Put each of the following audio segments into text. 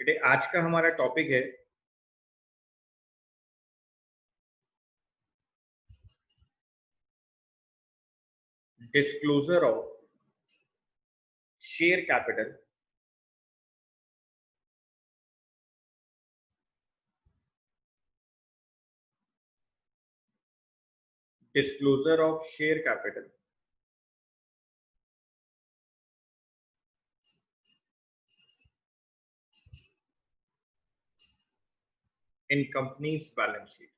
बेटे आज का हमारा टॉपिक है disclosure of share capital disclosure of share capital in companies balance sheet.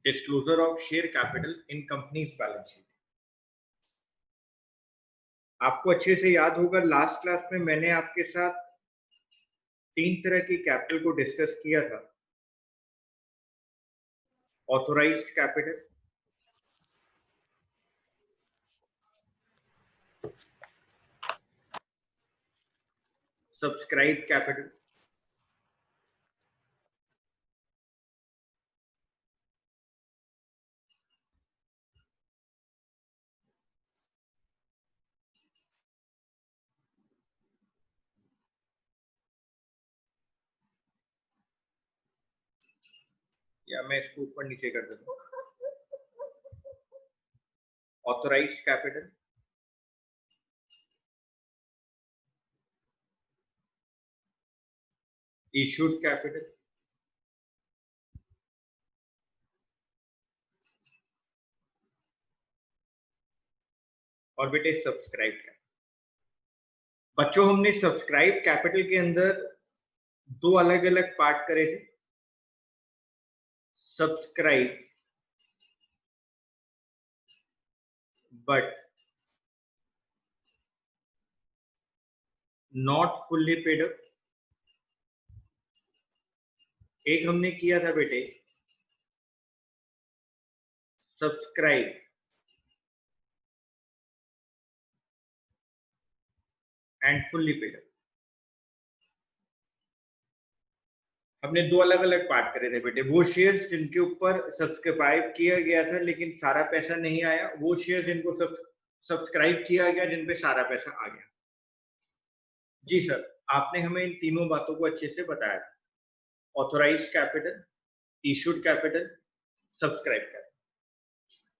Disclosure of share capital in companies balance sheet. आपको अच्छे से याद होगा लास्ट क्लास में मैंने आपके साथ 3 तरह की कैपिटल को डिस्कस किया था। ऑथोराइज्ड कैपिटल, सब्सक्राइब कैपिटल, या मैं इसको ऊपर नीचे कर देता हूँ। ऑथोराइज्ड कैपिटल, इशूड कैपिटल, और बेटे सब्सक्राइब कैपिटल। बच्चों हमने सब्सक्राइब कैपिटल के अंदर 2 अलग अलग पार्ट करे थे। Subscribe but not fully paid up। एक हमने किया था बेटे subscribe and fully paid up. हमने 2 अलग अलग पार्ट करे थे बेटे। वो शेयर्स जिनके ऊपर सब्सक्राइब किया गया था लेकिन सारा पैसा नहीं आया, वो शेयर्स जिनको सब्सक्राइब किया गया जिन पे सारा पैसा आ गया। जी सर, आपने हमें इन तीनों बातों को अच्छे से बताया था। Authorised capital, issued capital, subscribe capital.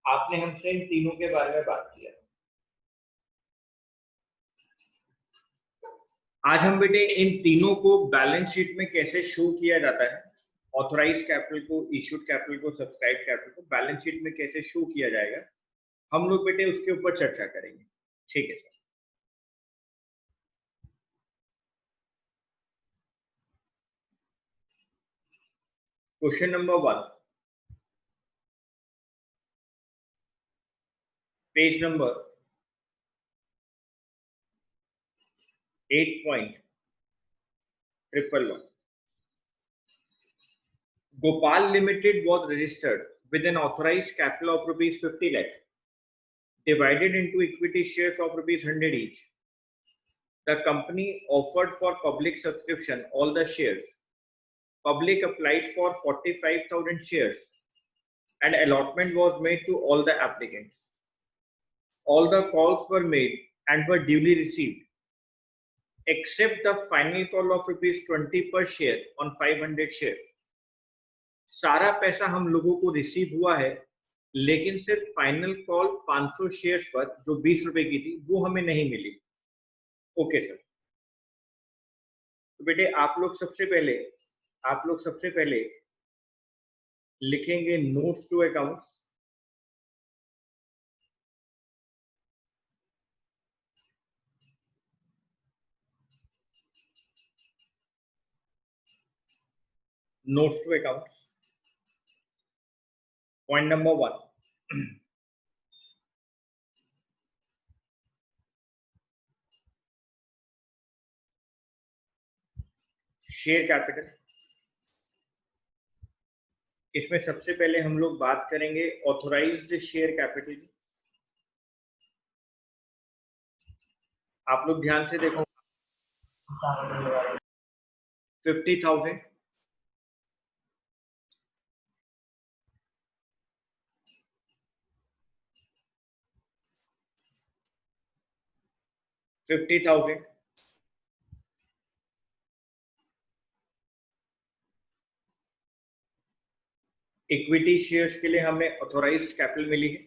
आपने हमसे इन तीनों के बारे में बात किया। आज हम बेटे इन तीनों को बैलेंस शीट में कैसे शो किया जाता है, ऑथोराइज कैपिटल को, इशूड कैपिटल को, सब्सक्राइब कैपिटल को बैलेंस शीट में कैसे शो किया जाएगा, हम लोग बेटे उसके ऊपर चर्चा करेंगे। ठीक है sir. Question number 1, page number 8.111। Gopal Limited was registered with an authorized capital of rupees 50 lakh divided into equity shares of rupees 100 each. The company offered for public subscription all the shares. Public applied for 45,000 shares and allotment was made to all the applicants. All the calls were made and were duly received except the final call of rupees 20 per share on 500 shares. सारा पैसा हम लोगों को receive हुआ है लेकिन सिर्फ final call 500 shares पर जो 20 रुपए की थी वो हमें नहीं मिली। Okay sir. तो बेटे आप लोग सबसे पहले लिखेंगे notes to accounts. Notes to accounts point number 1, share capital. इसमें सबसे पहले हम लोग बात करेंगे ऑथोराइज्ड शेयर कैपिटल की। आप लोग ध्यान से देखो, 50,000 50,000। इक्विटी शेयर्स के लिए हमें ऑथोराइज्ड कैपिटल मिली है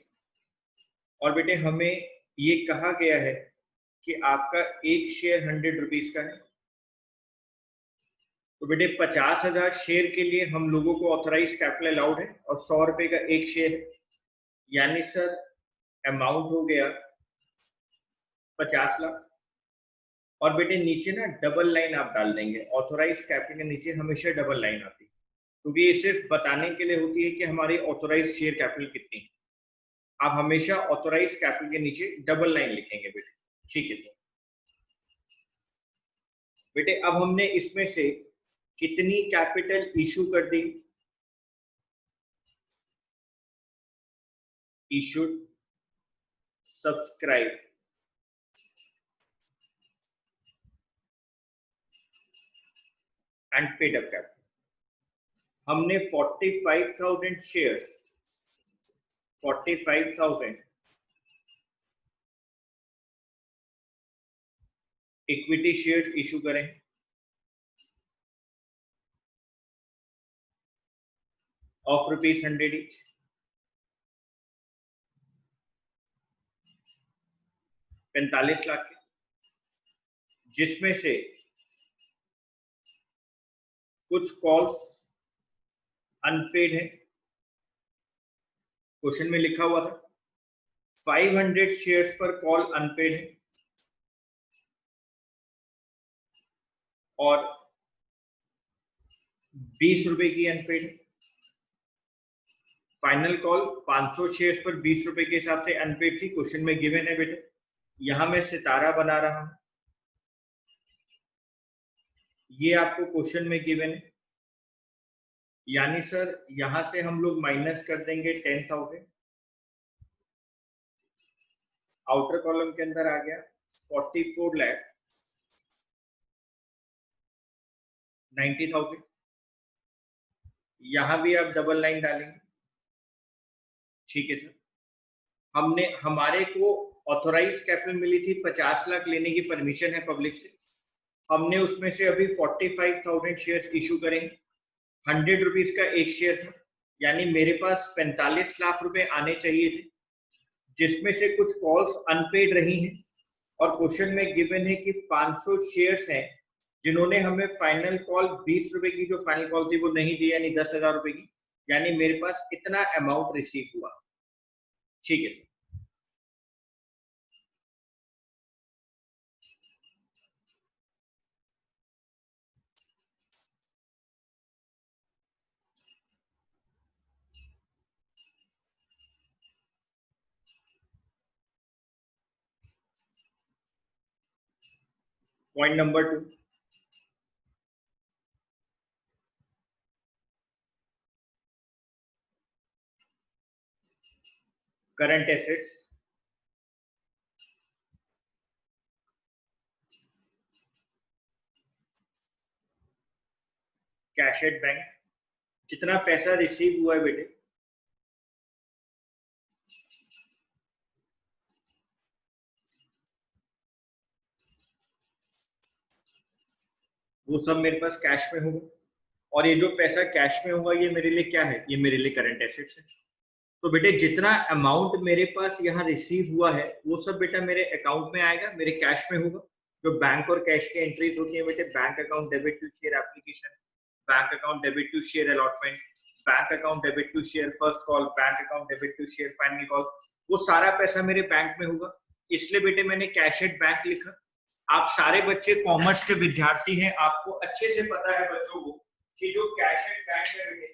और बेटे हमें ये कहा गया है कि आपका एक शेयर 100 रुपीज का है। तो बेटे 50,000 शेयर के लिए हम लोगों को ऑथोराइज कैपिटल अलाउड है और 100 रुपए का एक शेयर है, यानी सर अमाउंट हो गया 50 लाख। और बेटे नीचे ना डबल लाइन आप डाल देंगे, ऑथोराइज कैपिटल के नीचे हमेशा डबल लाइन आती है क्योंकि ये सिर्फ बताने के लिए होती है कि हमारी ऑथोराइज शेयर कैपिटल कितनी है। आप हमेशा ऑथोराइज कैपिटल के नीचे डबल लाइन लिखेंगे बेटे, ठीक है सर। बेटे अब हमने इसमें से कितनी कैपिटल इशू कर दी? Issued, subscribed and paid up capital. हमने 45,000 शेयर्स, 45,000 इक्विटी शेयर्स इशू करें ऑफ ₹100 ईच। 45 लाख के, जिसमें से कुछ कॉल्स अनपेड है, क्वेश्चन में लिखा हुआ था 500 शेयर्स पर कॉल अनपेड है और 20 रुपए की अनपेड है। फाइनल कॉल 500 शेयर्स पर 20 रुपए के हिसाब से अनपेड थी, क्वेश्चन में गिवन है बेटे। यहां मैं सितारा बना रहा हूं, ये आपको क्वेश्चन में गिवन है, यानी सर यहां से हम लोग माइनस कर देंगे 10,000। आउटर कॉलम के अंदर आ गया 44,90,000। यहां भी आप डबल लाइन डालेंगे, ठीक है सर। हमने हमारे को ऑथोराइज कैपिटल मिली थी 50 लाख लेने की परमिशन है पब्लिक से, हमने उसमें से अभी 45,000 शेयर्स इशू करेंगे। 100 रुपीज का एक शेयर था, यानी मेरे पास 45 लाख रुपए आने चाहिए थे, जिसमें से कुछ कॉल्स अनपेड रही हैं और क्वेश्चन में गिवन है कि 500 शेयर्स हैं जिन्होंने हमें फाइनल कॉल 20 रुपए की जो फाइनल कॉल थी वो नहीं दी, यानी 10,000 रुपए की, यानी मेरे पास इतना अमाउंट रिसीव हुआ, ठीक है sir. Point number 2, current assets, cash at bank. कितना पैसा रिसीव हुआ है बेटे? वो सब मेरे पास कैश में होगा और ये जो पैसा कैश में होगा ये मेरे लिए क्या है? ये मेरे लिए करंट एसेट्स है। तो बेटे जितना अमाउंट मेरे पास यहाँ रिसीव हुआ है वो सब बेटा मेरे अकाउंट में आएगा, मेरे कैश में होगा। जो बैंक और कैश की एंट्रीज होती है बेटे, bank account debit to share application, bank account debit to share allotment, bank account debit to share first call, bank account debit to share final call, वो सारा पैसा मेरे बैंक में होगा। इसलिए बेटे मैंने कैश एट बैंक लिखा। आप सारे बच्चे कॉमर्स के विद्यार्थी हैं, आपको अच्छे से पता है बच्चों को कि जो कैश एट बैंक है बेटे,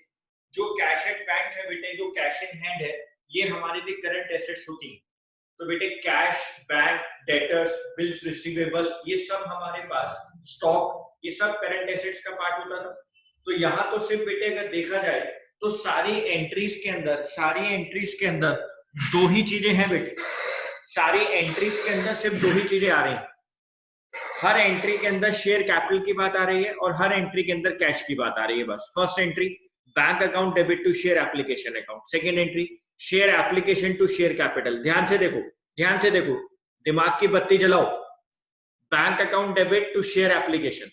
जो कैश एट बैंक है बेटे, जो कैश इन हैंड है, ये हमारे लिए करंट एसेट्स होती है। तो बेटे cash, bank, debtors, bills receivable, ये सब हमारे पास स्टॉक, ये सब करंट एसेट्स का पार्ट होता था। तो यहाँ तो सिर्फ बेटे अगर देखा जाए तो सारी एंट्रीज के अंदर दो ही चीजें हैं बेटे, सारी एंट्रीज के अंदर सिर्फ दो ही चीजें आ रही हैं। हर एंट्री के अंदर शेयर कैपिटल की बात आ रही है और हर एंट्री के अंदर कैश की बात आ रही है। बस first entry bank account debit to share application account, second entry share application to share capital. ध्यान से देखो, ध्यान से देखो, दिमाग की बत्ती जलाओ। Bank account debit to share application,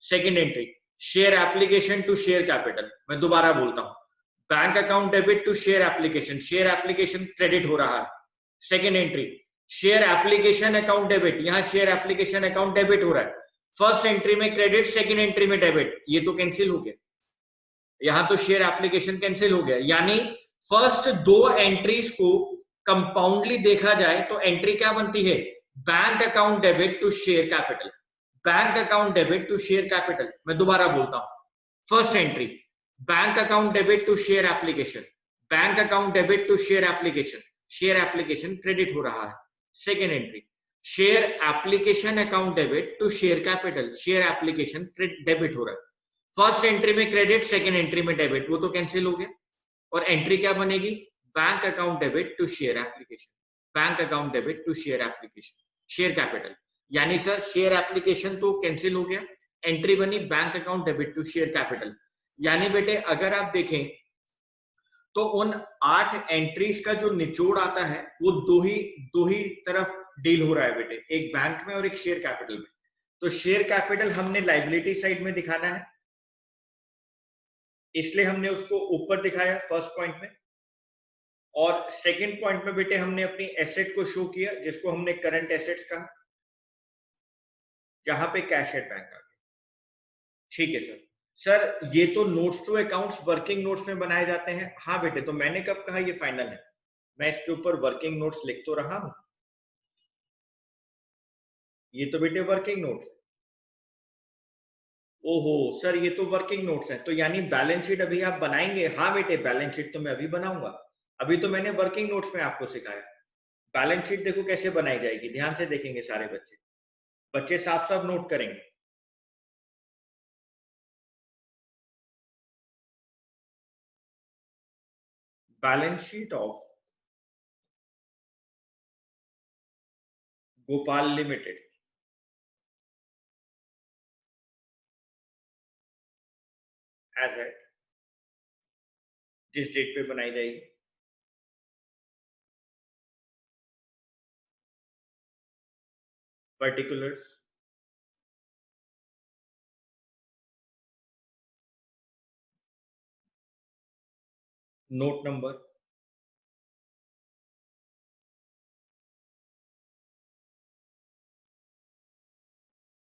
second entry share application to share capital. मैं दोबारा बोलता हूं, bank account debit to share application credit हो रहा है। Second entry share application account debit, यहां शेयर एप्लीकेशन अकाउंट डेबिट हो रहा है। फर्स्ट एंट्री में क्रेडिट, सेकेंड एंट्री में डेबिट, ये तो कैंसिल हो गया, यहां तो शेयर एप्लीकेशन कैंसिल हो गया। यानी फर्स्ट दो एंट्रीज को कंपाउंडली देखा जाए तो एंट्री क्या बनती है, bank account debit to share capital, bank account debit to share capital. मैं दोबारा बोलता हूं, first entry bank account debit to share application, bank account debit to share application credit हो रहा है। Second entry share application account debit to share capital, share application debit हो रहा है। फर्स्ट एंट्री में क्रेडिट, सेकेंड एंट्री में debit, वो तो कैंसिल हो गया। और एंट्री क्या बनेगी, bank account debit to share application, bank account debit to share application, share capital. यानी सर शेयर एप्लीकेशन तो कैंसिल हो गया, एंट्री बनी bank account debit to share capital. यानी बेटे अगर आप देखें तो उन 8 एंट्रीज का जो निचोड़ आता है वो दो ही तरफ डील हो रहा है बेटे, एक बैंक में और एक शेयर कैपिटल में। तो शेयर कैपिटल हमने लाइबिलिटी साइड में दिखाना है, इसलिए हमने उसको ऊपर दिखाया फर्स्ट पॉइंट में। और सेकंड पॉइंट में बेटे हमने अपनी एसेट को शो किया, जिसको हमने करंट एसेट्स कहा, जहां पे कैश एट बैंक आ गया। ठीक है सर। सर ये तो notes to accounts working notes में बनाए जाते हैं। हाँ बेटे, तो मैंने कब कहा ये फाइनल है, मैं इसके ऊपर वर्किंग नोट्स लिख तो रहा हूं, ये तो बेटे वर्किंग नोट्स। ओहो सर ये तो वर्किंग नोट्स है, तो यानी बैलेंस शीट अभी आप बनाएंगे। हाँ बेटे बैलेंस शीट तो मैं अभी बनाऊंगा, अभी तो मैंने वर्किंग नोट्स में आपको सिखाया। बैलेंस शीट देखो कैसे बनाई जाएगी, ध्यान से देखेंगे सारे बच्चे, बच्चे साफ साफ नोट करेंगे। Balance sheet of Gopal limited as at, जिस डेट पे बनाई जाएगी, particulars, note number,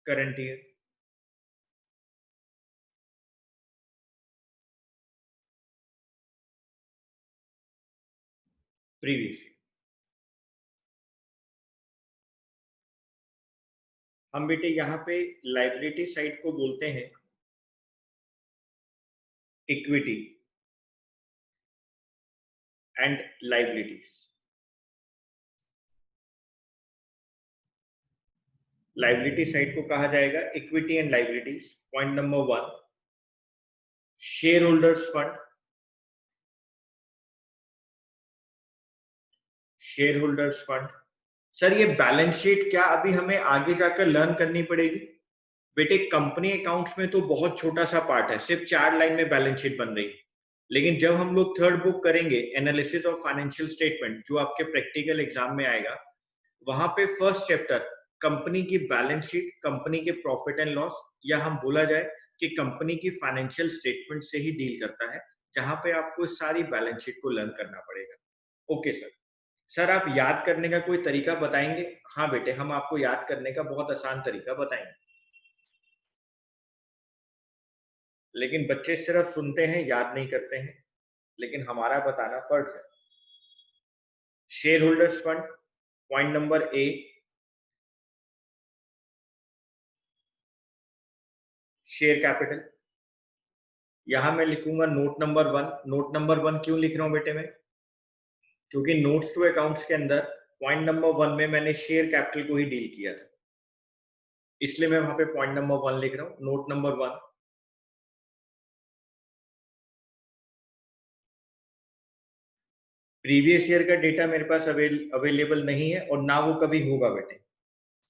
current year, previous year. हम बेटे यहाँ पे लाइबिलिटी साइड को बोलते हैं equity and liabilities. Liability side को कहा जाएगा equity and liabilities. Point number 1 shareholders fund, shareholders fund. Sir ये बैलेंस शीट क्या अभी हमें आगे जाकर लर्न करनी पड़ेगी? बेटे कंपनी अकाउंट्स में तो बहुत छोटा सा पार्ट है, सिर्फ 4 लाइन में बैलेंस शीट बन रही है। लेकिन जब हम लोग थर्ड बुक करेंगे एनालिसिस ऑफ फाइनेंशियल स्टेटमेंट, जो आपके प्रैक्टिकल एग्जाम में आएगा, वहां पे फर्स्ट चैप्टर कंपनी की बैलेंस शीट, कंपनी के प्रॉफिट एंड लॉस, या हम बोला जाए कि कंपनी की फाइनेंशियल स्टेटमेंट से ही डील करता है, जहां पे आपको सारी बैलेंस शीट को लर्न करना पड़ेगा। Okay sir. सर आप याद करने का कोई तरीका बताएंगे? हाँ बेटे, हम आपको याद करने का बहुत आसान तरीका बताएंगे, लेकिन बच्चे सिर्फ सुनते हैं, याद नहीं करते हैं, लेकिन हमारा बताना फर्ज है। Share holders fund, point number A, share capital. यहां मैं लिखूंगा नोट नंबर 1। नोट नंबर 1 क्यों लिख रहा हूं बेटे मैं? क्योंकि नोट्स टू अकाउंट्स के अंदर पॉइंट नंबर 1 में मैंने शेयर कैपिटल को ही डील किया था, इसलिए मैं वहां पे पॉइंट नंबर 1 लिख रहा हूं। नोट नंबर 1, प्रीवियस ईयर का डेटा मेरे पास अवेलेबल नहीं है और ना वो कभी होगा बेटे।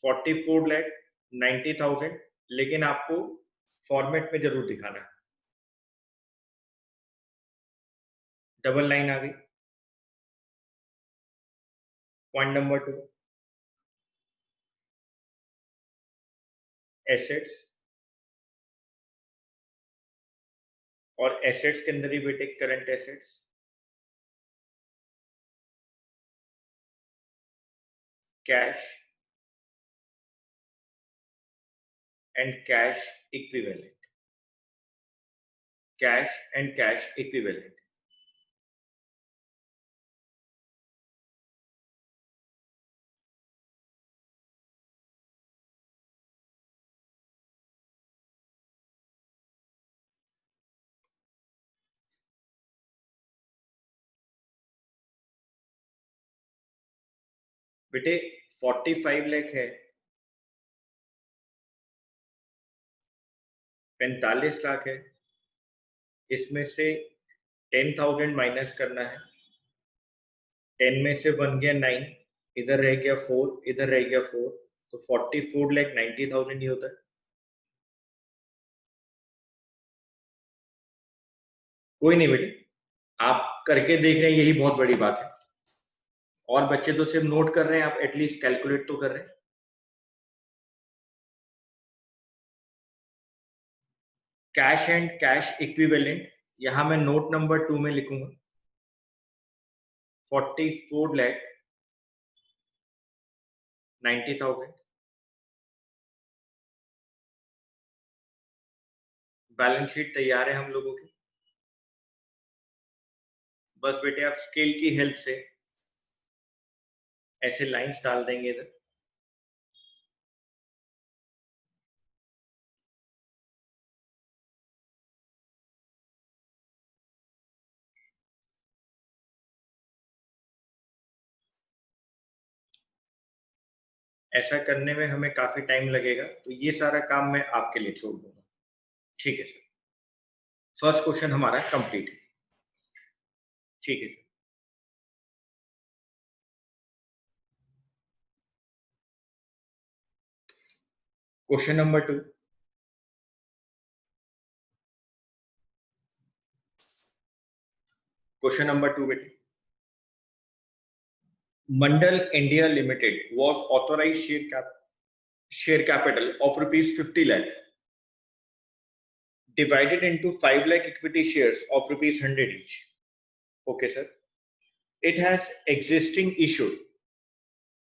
44 लाख 90,000, लेकिन आपको फॉर्मेट में जरूर दिखाना है। डबल लाइन आ गई। पॉइंट नंबर 2 एसेट्स, और एसेट्स के अंदर ही बेटे current assets, cash and cash equivalent, cash and cash equivalent. बेटे 45 लाख है, 45 लाख है, इसमें से 10,000 माइनस करना है। 10 में से बन गया 9, इधर रह गया 4, इधर रह गया 4, तो 44,90,000 ही होता है। कोई नहीं बेटे, आप करके देख रहे हैं, यही बहुत बड़ी बात है। और बच्चे तो सिर्फ नोट कर रहे हैं, आप एटलीस्ट कैलकुलेट तो कर रहे हैं। कैश एंड कैश इक्विवेलेंट, यहां मैं नोट नंबर 2 में लिखूंगा 44,90,000। बैलेंस शीट तैयार है हम लोगों की। बस बेटे आप स्केल की हेल्प से ऐसे लाइंस डाल देंगे इधर। ऐसा करने में हमें काफी टाइम लगेगा, तो ये सारा काम मैं आपके लिए छोड़ दूंगा। ठीक है सर, फर्स्ट क्वेश्चन हमारा कंप्लीट है। ठीक है sir. Question number 2, question number 2 बेटे, Mandal India limited was authorized share capital of rupees 50 lakh divided into 5 lakh equity shares of rupees 100 each. Okay sir, it has existing issued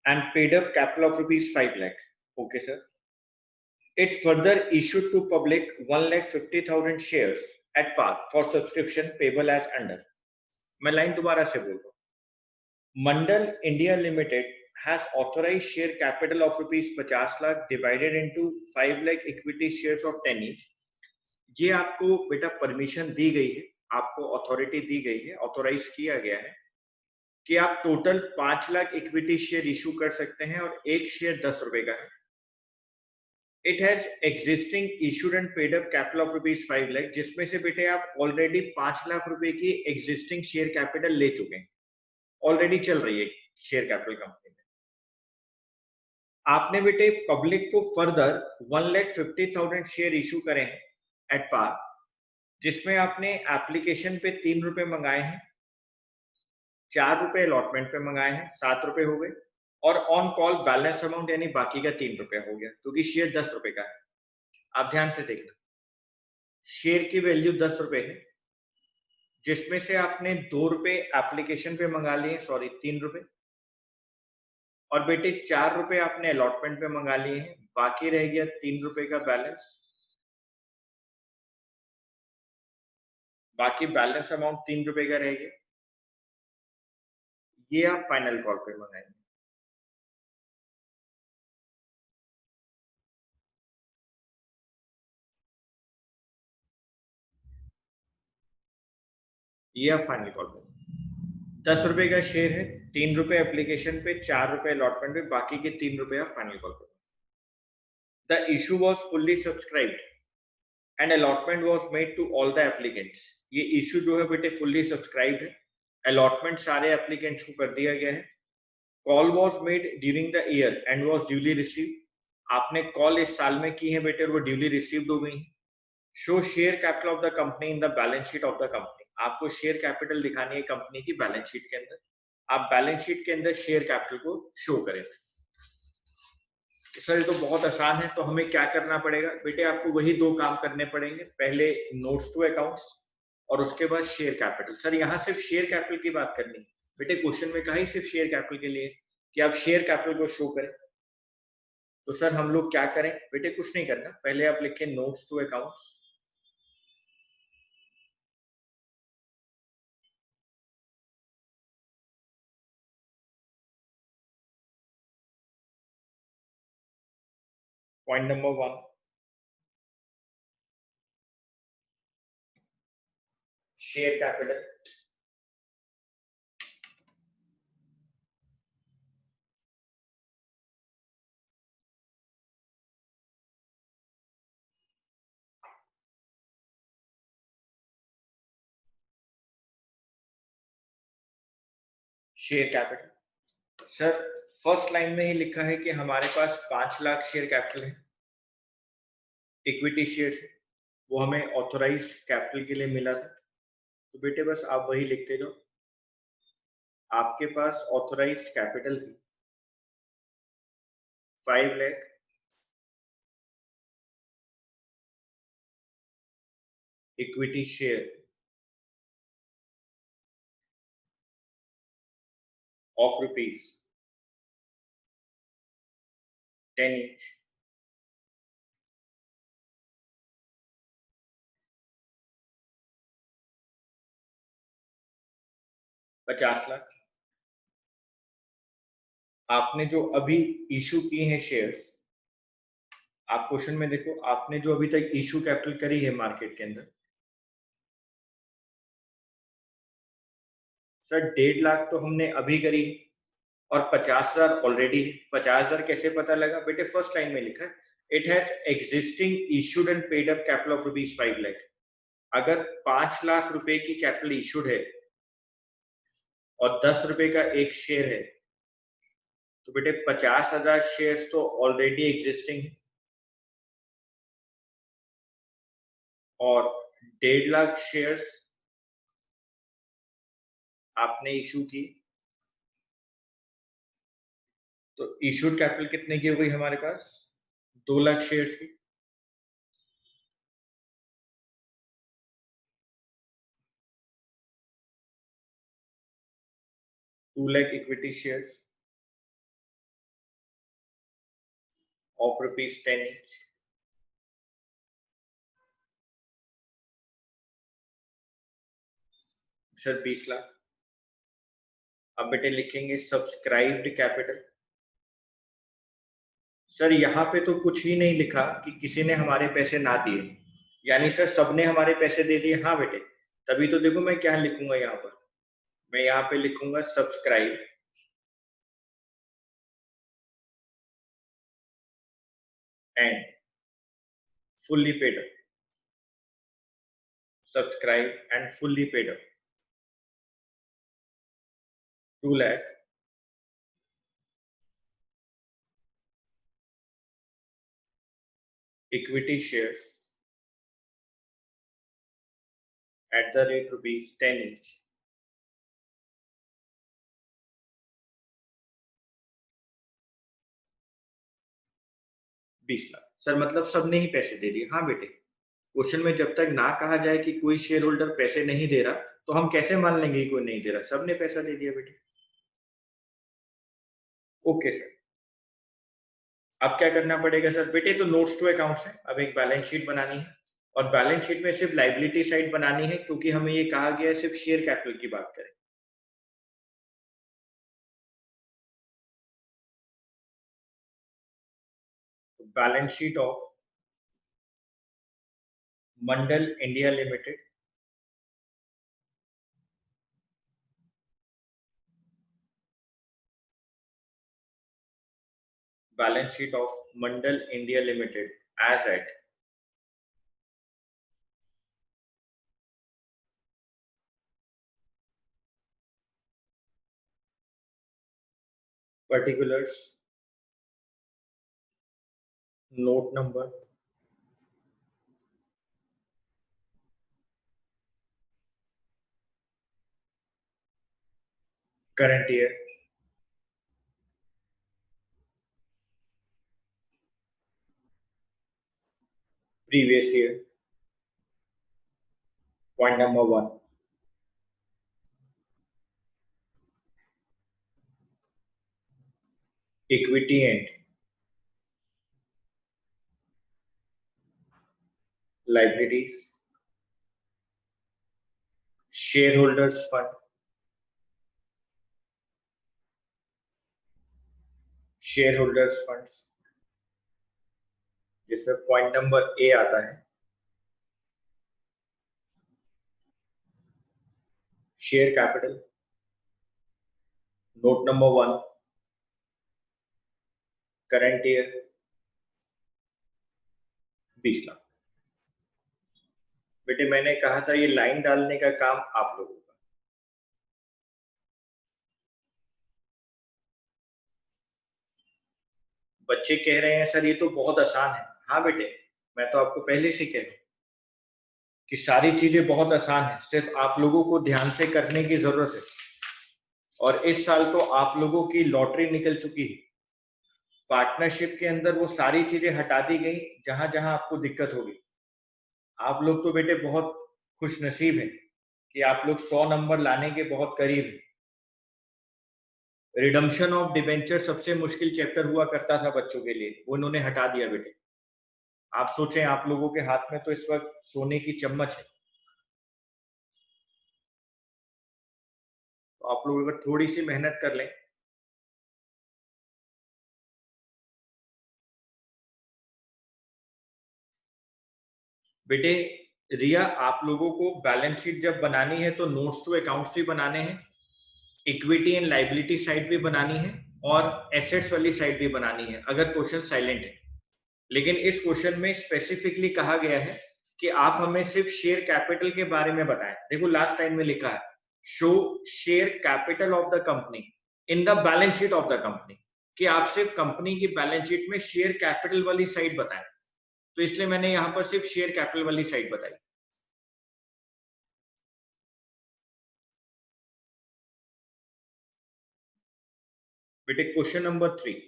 and paid up capital of rupees 5 lakh. Okay sir, it further issued to public 1,50,000 shares at par for subscription payable as under. मैं line दोबारा से बोल रहा हूँ। Mandal India Limited has authorized share capital of rupees 50 lakh divided into 5 lakh equity shares of 10 each. ये आपको बेटा permission दी गई है, आपको अथॉरिटी दी गई है, ऑथोराइज किया गया है कि आप total 5 lakh equity share issue कर सकते हैं और एक शेयर 10 रुपए का है। It has existing issued and paid up capital of rupees 5 lakh, जिसमें से बेटे आप ऑलरेडी 5 लाख रुपए की एग्जिस्टिंग शेयर कैपिटल ले चुके हैं, ऑलरेडी चल रही है शेयर कैपिटल कंपनी में। आपने बेटे पब्लिक को फर्दर 1,50,000 शेयर इशू करे हैं एट पार, जिसमें आपने एप्लीकेशन पे 3 रुपए मंगाए हैं, 4 रुपए अलॉटमेंट पे मंगाए हैं, 7 रुपए हो गए, और ऑन कॉल बैलेंस अमाउंट यानी बाकी का 3 रुपया हो गया, क्योंकि शेयर 10 रुपए का है। आप ध्यान से देखना, शेयर की वैल्यू 10 रुपए है, जिसमें से आपने 2 रुपए एप्लीकेशन पे मंगा लिए, सॉरी 3 रुपए, और बेटे 4 रुपए आपने अलॉटमेंट पे मंगा लिए हैं, बाकी रह गया 3 रुपए का बैलेंस। बाकी बैलेंस अमाउंट 3 रुपए का रह गया, ये आप फाइनल कॉल पे मंगाएंगे। ये आप फाइनल कॉल पे 10 रुपए का शेयर है, 3 रुपए एप्लीकेशन पे, 4 रुपए अलॉटमेंट पे, बाकी के 3 रुपए आप फाइनल कॉल पे। The issue was fully subscribed and allotment was made to all the applicants. ये इशू जो है बेटे फुल्ली सब्सक्राइब्ड है, अलॉटमेंट सारे एप्लीकेंट्स को कर दिया गया है। Call was made during the year and was duly receive. आपने कॉल इस साल में की है बेटे, वो ड्यूली रिसीव्ड हो गई है। Show share capital of the company in the balance sheet of the company. आपको शेयर कैपिटल दिखानी है कंपनी की बैलेंस शीट के अंदर, आप बैलेंस शीट के अंदर शेयर कैपिटल को शो करें। सर ये तो बहुत आसान है, तो हमें क्या करना पड़ेगा बेटे? आपको वही दो काम करने पड़ेंगे, पहले नोट्स टू अकाउंट्स और उसके बाद शेयर कैपिटल। सर यहाँ सिर्फ शेयर कैपिटल की बात करनी बेटे, क्वेश्चन में कहा ही सिर्फ शेयर कैपिटल के लिए कि आप शेयर कैपिटल को शो करें। तो सर हम लोग क्या करें बेटे? कुछ नहीं करना, पहले आप लिखें notes to accounts. Point number 1, share capital. Share capital sir first line में ही लिखा है कि हमारे पास 5 लाख शेयर कैपिटल है, इक्विटी शेयर से, वो हमें ऑथोराइज्ड कैपिटल के लिए मिला था। तो बेटे बस आप वही लिखते जाओ, आपके पास ऑथोराइज्ड कैपिटल थी 5 lakh, equity share of rupees 10 each, 50 lakh. आपने जो अभी इशू किए हैं शेयर्स, आप क्वेश्चन में देखो, आपने जो अभी तक इशू कैपिटल करी है मार्केट के अंदर, सर 1.5 लाख तो हमने अभी करी और 50,000 ऑलरेडी। 50,000 कैसे पता लगा बेटे? फर्स्ट लाइन में लिखा है it has existing issued and paid up capital of rupees 5 lakh. अगर 5 लाख रुपए की कैपिटल इशूड है और 10 रुपए का एक शेयर है, तो बेटे 50,000 शेयर्स तो ऑलरेडी एग्जिस्टिंग है और 1.5 लाख शेयर्स आपने इशू की। तो इशूड कैपिटल कितने की हो गई हमारे पास? 2 लाख शेयर्स की। 2 lakh equity shares of rupees 10 each। Sir 20 lakh. अब बेटे लिखेंगे सब्सक्राइब्ड कैपिटल। सर यहाँ पे तो कुछ ही नहीं लिखा कि किसी ने हमारे पैसे ना दिए, यानी सर सबने हमारे पैसे दे दिए। हाँ बेटे, तभी तो देखो मैं क्या लिखूंगा यहाँ पर, मैं यहाँ पे लिखूंगा subscribe and fully paid up. Subscribe and fully paid up 2 lakh equity shares at the rate rupees 10 each। 20 lakh. Sir मतलब सबने ही पैसे दे दिए। हाँ बेटे, क्वेश्चन में जब तक ना कहा जाए कि कोई शेयर होल्डर पैसे नहीं दे रहा, तो हम कैसे मान लेंगे कि कोई नहीं दे रहा? सबने पैसा दे दिया बेटे। ओके सर, अब क्या करना पड़ेगा सर? बेटे तो नोट्स टू अकाउंट्स है, अब एक बैलेंस शीट बनानी है और बैलेंस शीट में सिर्फ लाइबिलिटी साइड बनानी है, क्योंकि हमें ये कहा गया है सिर्फ शेयर कैपिटल की बात करें। तो balance sheet of Mandal India limited, balance sheet of Mandal India limited as at particulars, note number, current year, previous year. Point number 1. Equity and liabilities. Shareholders fund. Shareholders funds. जिसमें पॉइंट नंबर ए आता है share capital. Note number 1 current year 20 lakh. बेटे मैंने कहा था ये line डालने का काम आप लोगों का. बच्चे कह रहे हैं सर ये तो बहुत आसान है. हाँ बेटे, मैं तो आपको पहले से कह रहा हूं कि सारी चीजें बहुत आसान है, सिर्फ आप लोगों को ध्यान से करने की जरूरत है. और इस साल तो आप लोगों की लॉटरी निकल चुकी है. पार्टनरशिप के अंदर वो सारी चीजें हटा दी गई जहां जहां आपको दिक्कत होगी. आप लोग तो बेटे बहुत खुश नसीब हैं कि आप लोग 100 नंबर लाने के बहुत करीब हैं. रिडम्पशन ऑफ डिबेंचर सबसे मुश्किल चैप्टर हुआ करता था बच्चों के लिए, वो इन्होंने हटा दिया बेटे. आप सोचें आप लोगों के हाथ में तो इस वक्त सोने की चम्मच है. तो आप लोग अगर थोड़ी सी मेहनत कर लें. बेटे रिया, आप लोगों को बैलेंस शीट जब बनानी है तो नोट्स टू अकाउंट्स भी बनाने हैं, इक्विटी एंड लाइबिलिटी साइड भी बनानी है और एसेट्स वाली साइड भी बनानी है अगर क्वेश्चन साइलेंट है. लेकिन इस क्वेश्चन में स्पेसिफिकली कहा गया है कि आप हमें सिर्फ शेयर कैपिटल के बारे में बताएं. देखो लास्ट टाइम में लिखा है show share capital of the company in the balance sheet of the company, कि आप सिर्फ कंपनी की बैलेंस शीट में शेयर कैपिटल वाली साइड बताएं. तो इसलिए मैंने यहां पर सिर्फ शेयर कैपिटल वाली साइड बताई. बेटे question number 3.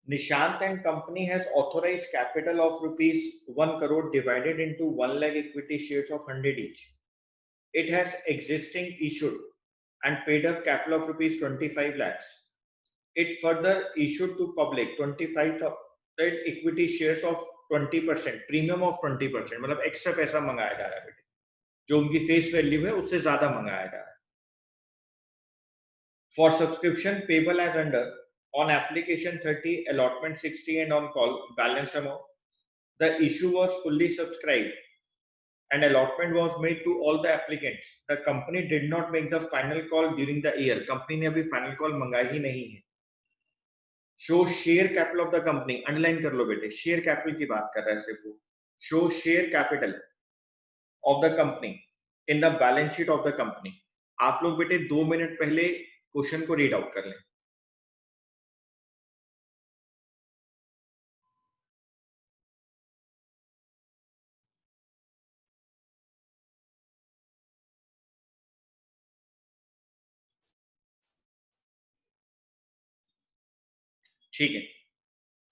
Nishant and company has authorized capital of rupees 1 crore divided into 1 lakh equity shares of 100 each. It has existing issued and paid up capital of rupees 25 lakhs. It further issued to public 25,000 equity shares of 20%, premium of 20%. मतलब extra पैसा मंगाया जा रहा है बेटे, जो उनकी face value है उससे ज्यादा मंगाया जा रहा है. For subscription payable as under on application 30, allotment 60 and on call balance amount, the issue was fully subscribed and allotment was made to all the applicants. The company did not make the final call during the year. Company ने अभी final call मंगाई ही नहीं है. Show share capital of the company, underline कर लो बेटे, share capital की बात कर रहा है सिर्फ वो. Show share capital of the company in the balance sheet of the company. आप लोग बेटे 2 मिनट पहले क्वेश्चन को रीड आउट कर लें. ठीक है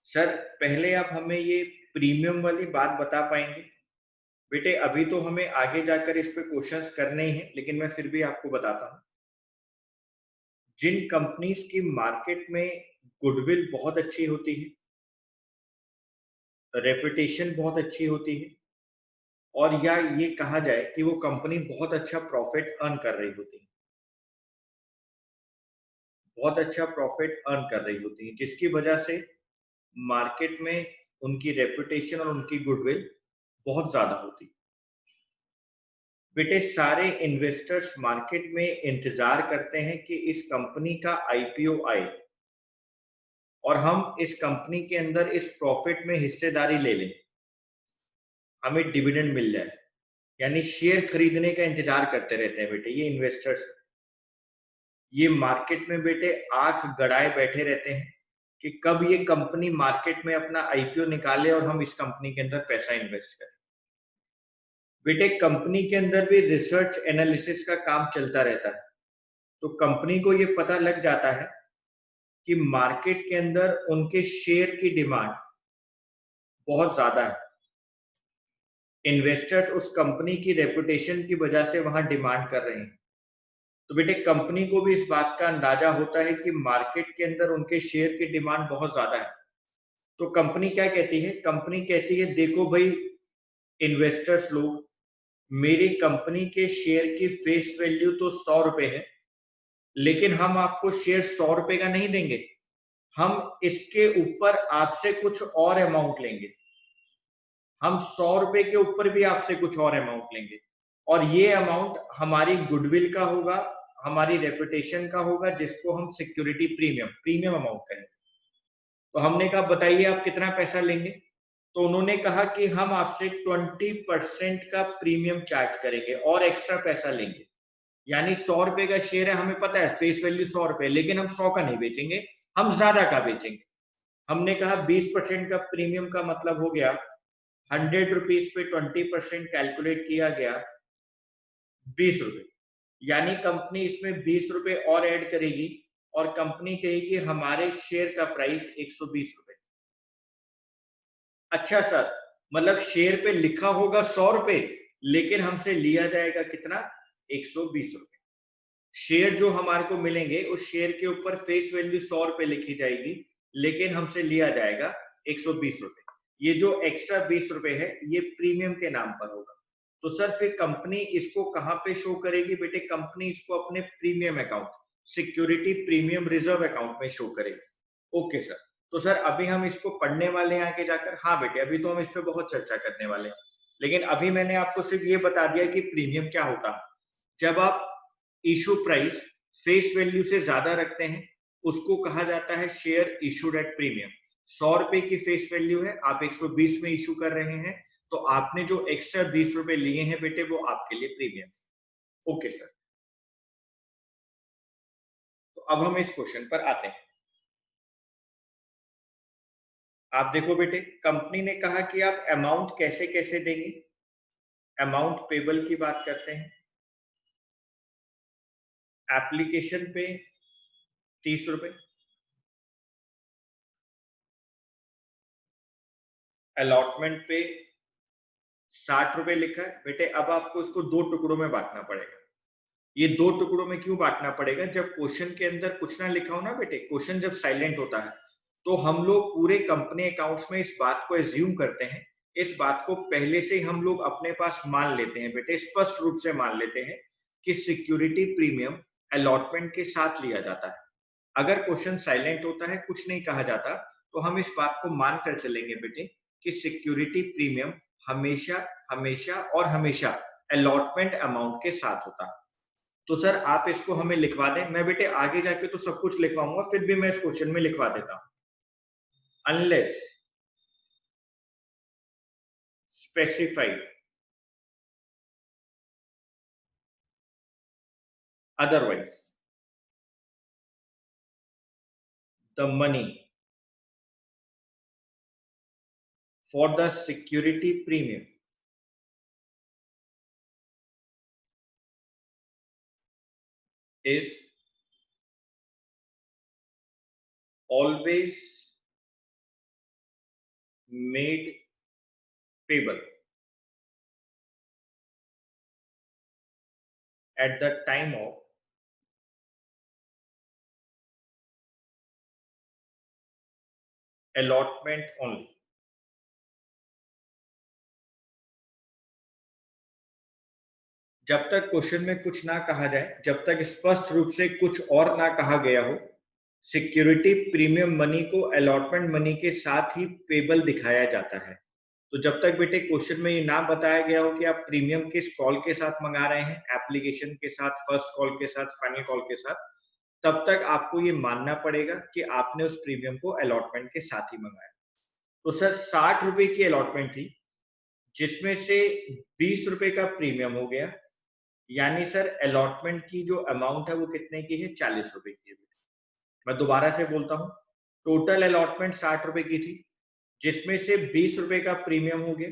सर, पहले आप हमें ये प्रीमियम वाली बात बता पाएंगे? बेटे अभी तो हमें आगे जाकर इस पे क्वेश्चंस करने ही हैं, लेकिन मैं फिर भी आपको बताता हूँ. जिन कंपनीज की मार्केट में गुडविल बहुत अच्छी होती है, रेपुटेशन बहुत अच्छी होती है, और या ये कहा जाए कि वो कंपनी बहुत अच्छा प्रॉफिट अर्न कर रही होती है, बहुत अच्छा प्रॉफिट अर्न कर रही होती है, जिसकी वजह से मार्केट में उनकी रेपुटेशन और उनकी गुडविल बहुत ज्यादा होती है. बेटे सारे इन्वेस्टर्स मार्केट में इंतजार करते हैं कि इस कंपनी का आईपीओ आए और हम इस कंपनी के अंदर इस प्रॉफिट में हिस्सेदारी ले लें, हमें डिविडेंड मिल जाए. यानी शेयर खरीदने का इंतजार करते रहते हैं बेटे ये इन्वेस्टर्स. ये मार्केट में बेटे आंख गड़ाए बैठे रहते हैं कि कब ये कंपनी मार्केट में अपना आईपीओ निकाले और हम इस कंपनी के अंदर पैसा इन्वेस्ट करें. बेटे कंपनी के अंदर भी रिसर्च एनालिसिस का काम चलता रहता है. तो कंपनी को ये पता लग जाता है कि मार्केट के अंदर उनके शेयर की डिमांड बहुत ज्यादा है। इन्वेस्टर्स उस कंपनी की रेपुटेशन की वजह से वहां डिमांड कर रहे हैं। तो बेटे कंपनी को भी इस बात का अंदाजा होता है कि मार्केट के अंदर उनके शेयर की डिमांड बहुत ज्यादा है। तो कंपनी क्या कहती है? कंपनी कहती है देखो भाई इन्वेस्टर्स लोग, मेरी कंपनी के शेयर की फेस वैल्यू तो 100 रुपए है, लेकिन हम आपको शेयर 100 रुपए का नहीं देंगे, हम इसके ऊपर आपसे कुछ और अमाउंट लेंगे। हम 100 रुपए के ऊपर भी आपसे कुछ और अमाउंट लेंगे, और ये अमाउंट हमारी गुडविल का होगा, हमारी रेपुटेशन का होगा, जिसको हम सिक्योरिटी प्रीमियम अमाउंट करेंगे। तो हमने कहा बताइए आप कितना पैसा लेंगे? तो उन्होंने कहा कि हम आपसे 20% का प्रीमियम चार्ज करेंगे और एक्स्ट्रा पैसा लेंगे। यानी 100 रुपए का शेयर है, हमें पता है फेस वैल्यू 100 रुपए, लेकिन हम 100 का नहीं बेचेंगे, हम ज्यादा का बेचेंगे। हमने कहा 20% का प्रीमियम का मतलब हो गया 100 रुपीज पे 20% कैलकुलेट किया गया 20 रुपए। यानी कंपनी इसमें 20 रुपए और ऐड करेगी और कंपनी कहेगी हमारे शेयर का प्राइस 120 रुपए। अच्छा सर, मतलब शेयर पे लिखा होगा 100 रुपए, लेकिन हमसे लिया जाएगा कितना? 120 रुपए। शेयर जो हमारे को मिलेंगे उस शेयर के ऊपर फेस वैल्यू 100 रुपए लिखी जाएगी, लेकिन हमसे लिया जाएगा 120 रुपए। ये जो एक्स्ट्रा 20 रुपए है ये प्रीमियम के नाम पर होगा। तो सर फिर कंपनी इसको कहां पे शो करेगी? बेटे कंपनी इसको अपने premium account, security premium reserve account में शो करेगी। ओके सर, तो सर अभी हम इसको पढ़ने वाले हैं आगे जाकर? हाँ बेटे, अभी तो हम इस पे बहुत चर्चा करने वाले हैं, लेकिन अभी मैंने आपको सिर्फ ये बता दिया कि प्रीमियम क्या होता है। जब आप इशू प्राइस फेस वैल्यू से ज्यादा रखते हैं, उसको कहा जाता है शेयर इशूड एट प्रीमियम। 100 रुपए की फेस वैल्यू है, आप 120 में इशू कर रहे हैं, तो आपने जो एक्स्ट्रा 20 रुपए लिए हैं बेटे वो आपके लिए प्रीमियम। ओके सर, तो अब हम इस क्वेश्चन पर आते हैं। आप देखो बेटे, कंपनी ने कहा कि आप अमाउंट कैसे कैसे देंगे। अमाउंट पेबल की बात करते हैं। एप्लीकेशन पे 30 रुपए, अलॉटमेंट पे 60 रुपए लिखा है। बेटे अब आपको इसको दो टुकड़ों में बांटना पड़ेगा। ये दो टुकड़ों में क्यों बांटना पड़ेगा? जब क्वेश्चन के अंदर कुछ ना लिखा हो ना बेटे, क्वेश्चन जब साइलेंट होता है, तो हम लोग पूरे कंपनी अकाउंट्स में इस बात को एज्यूम करते हैं, इस बात को पहले से ही हम लोग अपने पास मान लेते हैं बेटे, स्पष्ट रूप से मान लेते हैं कि सिक्योरिटी प्रीमियम अलॉटमेंट के साथ लिया जाता है। अगर क्वेश्चन साइलेंट होता है, कुछ नहीं कहा जाता, तो हम इस बात को मानकर चलेंगे बेटे कि सिक्योरिटी प्रीमियम हमेशा हमेशा और हमेशा अलॉटमेंट अमाउंट के साथ होता है। तो सर आप इसको हमें लिखवा दें। मैं बेटे आगे जाके तो सब कुछ लिखवाऊंगा, फिर भी मैं इस क्वेश्चन में लिखवा देता हूं, unless specified otherwise the money for the security premium is always made payable at the time of allotment only। जब तक क्वेश्चन में कुछ ना कहा जाए, जब तक स्पष्ट रूप से कुछ और ना कहा गया हो, सिक्योरिटी प्रीमियम मनी को अलॉटमेंट मनी के साथ ही पेबल दिखाया जाता है। तो जब तक बेटे क्वेश्चन में ये ना बताया गया हो कि आप प्रीमियम किस कॉल के साथ मंगा रहे हैं, एप्लीकेशन के साथ, फर्स्ट कॉल के साथ, फाइनल कॉल के साथ, तब तक आपको ये मानना पड़ेगा कि आपने उस प्रीमियम को अलॉटमेंट के साथ ही मंगाया। तो सर 60 रुपए की अलॉटमेंट थी, जिसमें से 20 रुपए का प्रीमियम हो गया, यानी सर अलॉटमेंट की जो अमाउंट है वो कितने की है? 40 रुपए की है। मैं दोबारा से बोलता हूँ, टोटल अलॉटमेंट 60 रुपए की थी, जिसमें से 20 रुपए का प्रीमियम हो गया।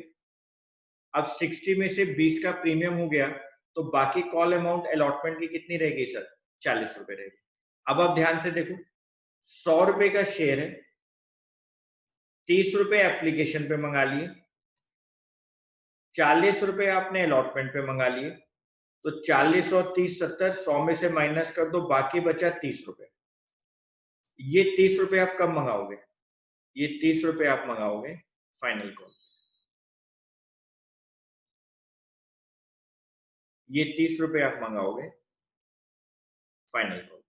अब 60 में से 20 का प्रीमियम हो गया, तो बाकी कॉल अमाउंट अलॉटमेंट की कितनी रहेगी सर? ₹40 रहेगी। अब आप ध्यान से देखो, ₹100 का शेयर है, ₹30 एप्लीकेशन पे मंगा लिए, ₹40 आपने अलॉटमेंट पे मंगा लिए, तो 40 और 30 70, 100 में से माइनस कर दो, बाकी बचा ₹30। ये ₹30 आप कब मंगाओगे? ये ₹30 आप मंगाओगे फाइनल कॉल। ये ₹30 आप मंगाओगे फाइनल कॉल।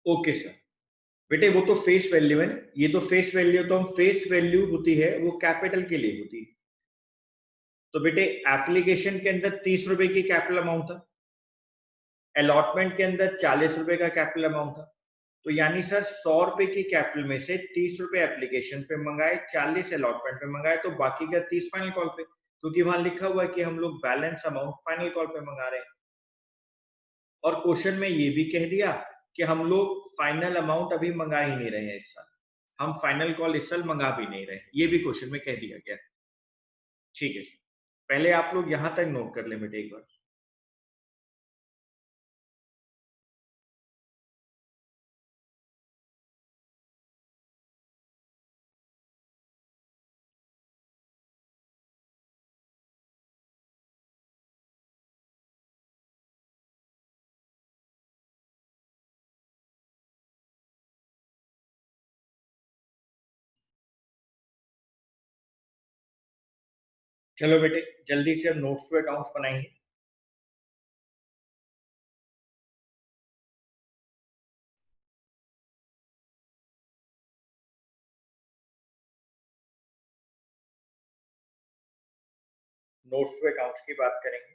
Okay sir. बेटे वो तो फेस वैल्यू है ना, ये तो फेस वैल्यू, तो हम फेस वैल्यू होती है वो कैपिटल के लिए होती है। तो बेटे एप्लीकेशन के अंदर ₹30 की कैपिटल अमाउंट था, अलॉटमेंट के अंदर ₹40 का कैपिटल अमाउंट था, तो यानी सर ₹100 की कैपिटल में से ₹30 एप्लीकेशन पे मंगाए, 40 अलॉटमेंट पे मंगाए, तो बाकी का 30 फाइनल कॉल पे, क्योंकि वहां लिखा हुआ है कि हम लोग बैलेंस अमाउंट फाइनल कॉल पे मंगा रहे हैं। और क्वेश्चन में ये भी कह दिया कि हम लोग फाइनल अमाउंट अभी मंगा ही नहीं रहे हैं इस साल, हम फाइनल कॉल इस साल मंगा भी नहीं रहे, ये भी क्वेश्चन में कह दिया गया। ठीक है सर, पहले आप लोग यहां तक नोट कर ले बेटे एक बार। चलो बेटे जल्दी से अब नोट्स टू अकाउंट्स बनाएंगे। नोट्स टू अकाउंट्स की बात करेंगे।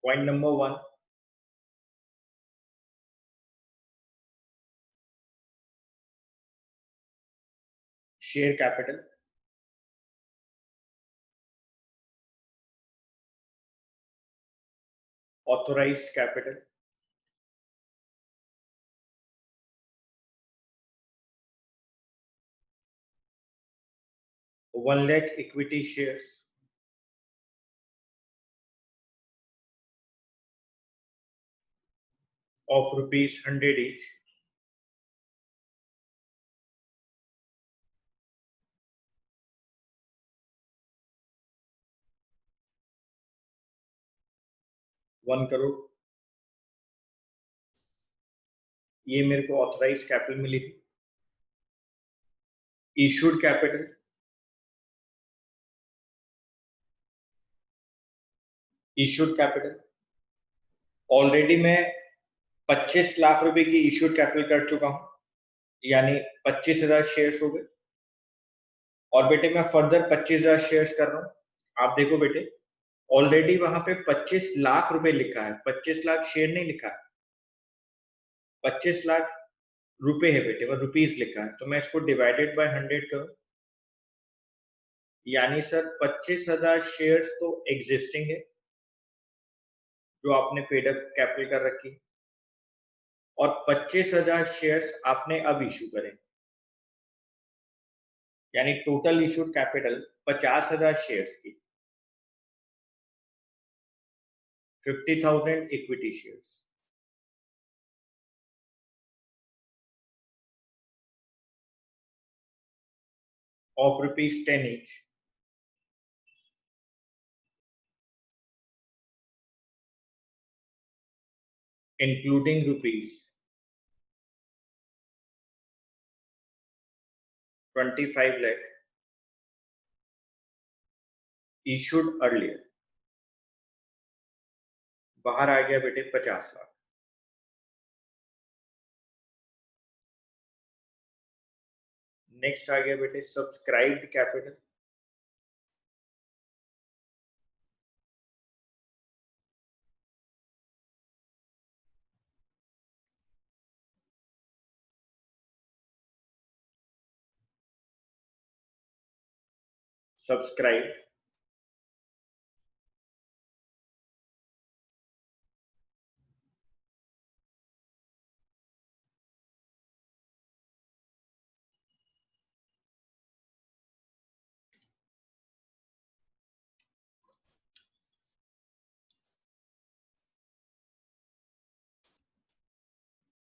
Point number 1, share capital. Authorised capital. ₹1 lakh equity shares of ₹100 each। ₹1 crore, ये मेरे को ऑथराइज कैपिटल मिली थी। Issued capital, issued capital already मैं 25 लाख रुपए की इशूड कैपिटल कर चुका हूं, यानी 25,000 शेयर्स हो गए। और बेटे मैं फर्दर 25,000 शेयर्स कर रहा हूं। आप देखो बेटे, ऑलरेडी वहां पे 25 लाख रुपए लिखा है, 25 लाख शेयर नहीं लिखा है, 25 लाख रुपए है बेटे, वो रुपीज लिखा है, तो मैं इसको डिवाइडेड बाय 100 करूं, यानी सर 25,000 शेयर्स तो एग्जिस्टिंग है जो आपने पेड अप कैपिटल कर रखी, और 25,000 शेयर्स आपने अब इशू करें, यानी टोटल इशूड कैपिटल 50,000 शेयर्स की, 50,000 equity shares of ₹10 each, including ₹25 lakh issued earlier। बाहर आ गया बेटे 50 लाख। नेक्स्ट आ गया बेटे subscribed capital. Subscribe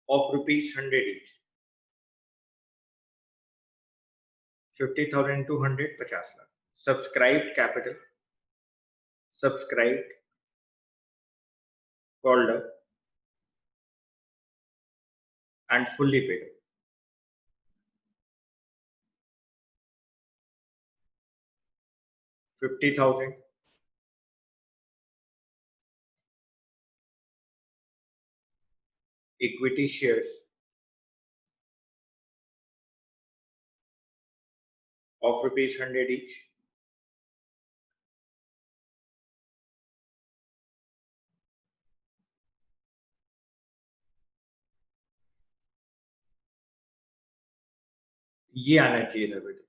of rupees 100 each. 50,000 into 100, 50 lakh. Subscribed capital, subscribed, called up, and fully paid up. $50,000, equity shares of rupees 100 each. ये आना चाहिए था बेटे,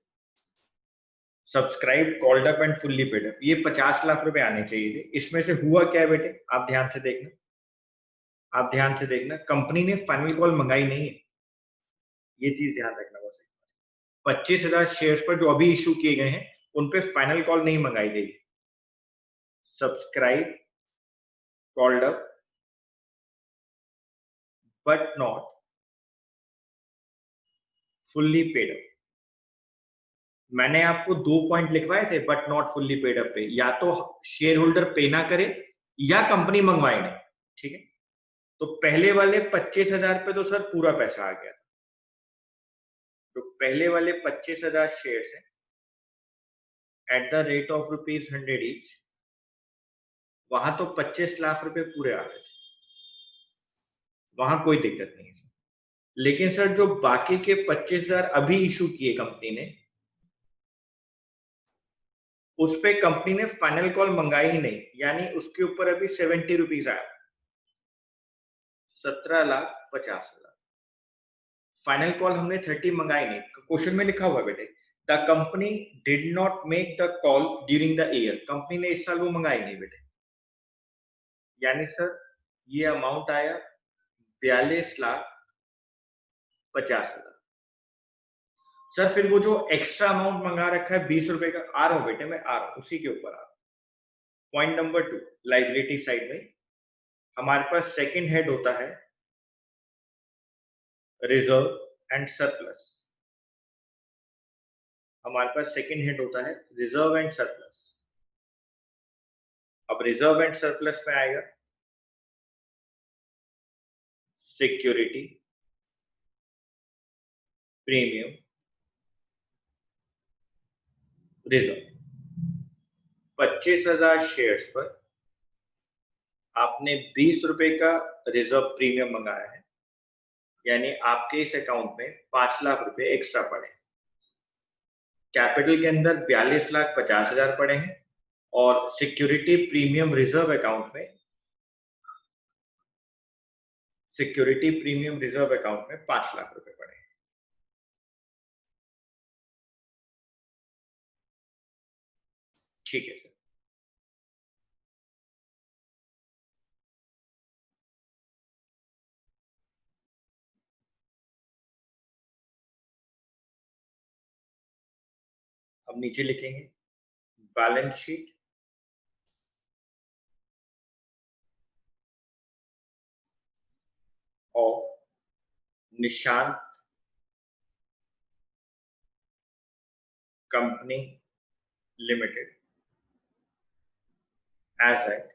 subscribe, called up and fully paid up, ये 50 लाख रुपए आने चाहिए थे। इसमें से हुआ क्या है बेटे, आप ध्यान से देखना, आप ध्यान से देखना, कंपनी ने फाइनल कॉल मंगाई नहीं है, ये चीज ध्यान रखना बस। 25,000 शेयर्स पर जो अभी इशू किए गए हैं उन पे फाइनल कॉल नहीं मंगाई गई। Subscribe, called up, but not fully paid up. मैंने आपको 2 पॉइंट लिखवाए थे but not fully paid up पे, या तो शेयर होल्डर पे ना करे या कंपनी मंगवाए नहीं, ठीक है। तो पहले वाले 25,000 पे तो सर पूरा पैसा आ गया, तो पहले वाले 25,000 शेयर्स हैं at the rate of rupees 100 each, वहां तो 25 लाख रुपए पूरे आ गए थे, वहां कोई दिक्कत नहीं है। लेकिन सर जो बाकी के 25,000 अभी इशू किए कंपनी ने, उस पे कंपनी ने फाइनल कॉल मंगाई ही नहीं, यानी उसके ऊपर अभी 70 रुपीज आया, 17,50,000। फाइनल कॉल हमने 30 मंगाई नहीं। क्वेश्चन में लिखा हुआ बेटे, the company did not make the call during the year, company ने इस साल वो मंगाई नहीं बेटे, यानी सर ये अमाउंट आया 42,50,000। सर फिर वो जो एक्स्ट्रा अमाउंट मंगा रखा है 20 रुपए का, आ रहा हूं बेटे, मैं आ रहा हूं, उसी के ऊपर आ रहा हूं। पॉइंट नंबर 2, लाइबिलिटी साइड में हमारे पास सेकंड हेड होता है रिजर्व एंड सरप्लस, हमारे पास सेकंड हेड होता है रिजर्व एंड सरप्लस। अब रिजर्व एंड सरप्लस में आएगा सिक्योरिटी, प्रीमियम, रिजर्व। 25,000 शेयर्स पर आपने 20 रुपए का रिजर्व प्रीमियम मंगाया है, यानी आपके इस अकाउंट में 5 लाख रुपए एक्स्ट्रा पड़े हैं। कैपिटल के अंदर 42,50,000 पड़े हैं और सिक्योरिटी प्रीमियम रिजर्व अकाउंट में, सिक्योरिटी प्रीमियम रिजर्व अकाउंट में 5 लाख रुपए पड़े हैं। ठीक है सर, अब नीचे लिखेंगे balance sheet of Nishant company limited as at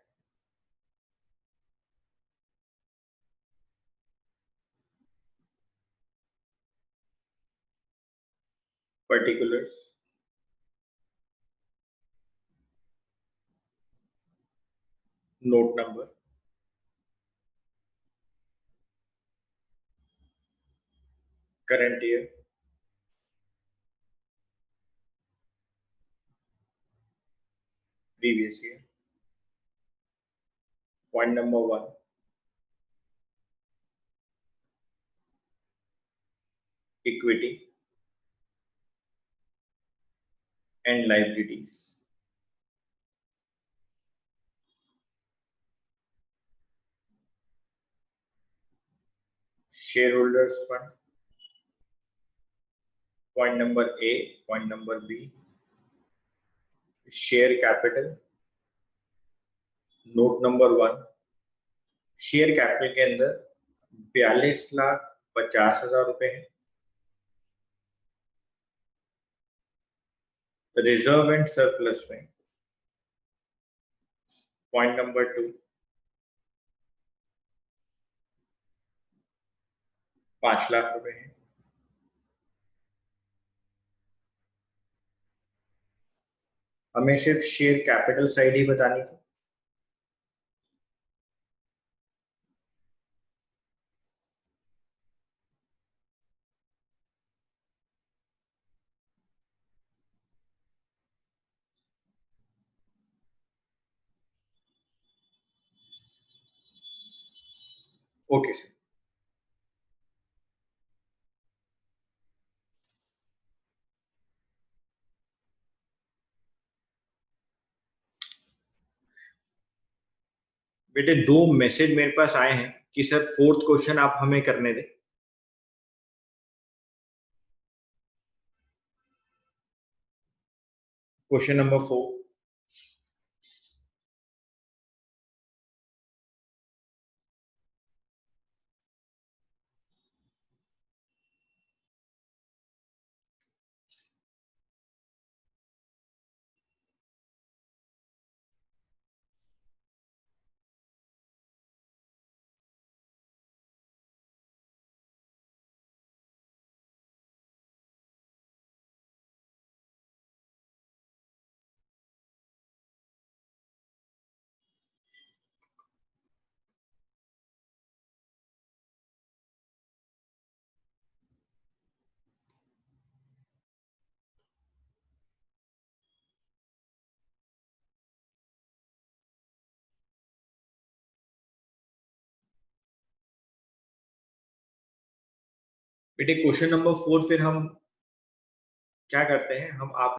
particulars, note number, current year, previous year. Point number 1, equity and liabilities. Shareholders fund. Point number A, point number B, share capital. Note number 1, share capital के अंदर 42,50,000 रुपए है। Reserve and surplus में point number 2 5 lakh रुपए है। हमें सिर्फ share capital side ही बतानी थी। Okay sir. बेटे 2 मैसेज मेरे पास आए हैं कि सर फोर्थ क्वेश्चन आप हमें करने दें। Question number 4। बेटे क्वेश्चन नंबर 4 फिर हम क्या करते हैं, हम आप